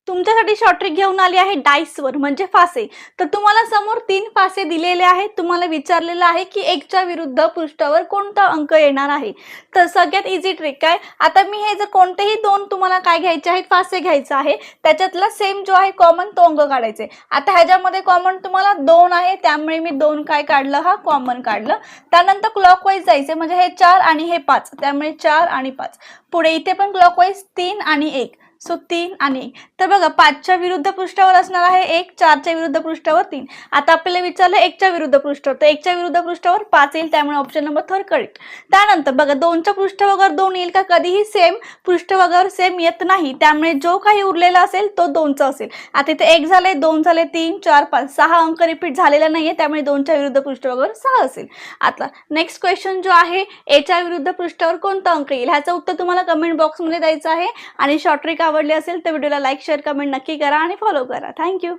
तुमच्यासाठी short trick घेऊन आली आहे डाईसवर म्हणजे फासे. तर तुम्हाला समोर 3 फासे दिलेले आहेत. तुम्हाला विचारलेलं आहे की 1च्या विरुद्ध पृष्ठावर कोणता अंक येणार आहे. तर सगळ्यात इझी ट्रिक काय, आता मी हे जर कोणतेही 2 तुम्हाला काय घ्यायचे आहेत, फासे घ्यायचा आहे. त्याच्यातला सेम जो आहे कॉमन तो अंक काढायचा आहे. आता ह्याच्यामध्ये कॉमन तुम्हाला 2 आहे, त्यामुळे मी 2 काय काढलं, हा कॉमन काढलं. त्यानंतर क्लॉकवाईज जायचे म्हणजे हे 4 आणि हे 5, त्यामुळे 4 आणि 5. पुढे इथे पण क्लॉकवाईज 3 आणि 1. सो 3 आणि 1. तर बघा 5च्या विरुद्ध पृष्ठावर असणार आहे 1, 4च्या विरुद्ध पृष्ठावर 3. आता आपल्याला विचारलं 1च्या विरुद्ध पृष्ठावर, तर 1च्या विरुद्ध पृष्ठावर 5 येईल, त्यामुळे ऑप्शन नंबर 3 करेक्ट. त्यानंतर बघा 2च्या पृष्ठावर 2 येईल का, कधीही सेम पृष्ठभागावर सेम येत नाही, त्यामुळे जो काही उरलेला असेल तो 2चा असेल. आता इथे 1 झाले, 2 झाले, 3, 4, 5, 6 अंक रिपीट झालेला नाहीये, त्यामुळे 2च्या विरुद्ध पृष्ठभागावर 6 असेल. आता नेक्स्ट क्वेश्चन जो आहे, एच्या विरुद्ध पृष्ठावर कोणता अंक येईल, ह्याचं उत्तर तुम्हाला कमेंट बॉक्समध्ये द्यायचं आहे. आणि शॉर्ट ट्रिक आवडली असेल तर व्हिडिओला लाईक, शेअर, कमेंट नक्की करा आणि फॉलो करा. थँक्यू.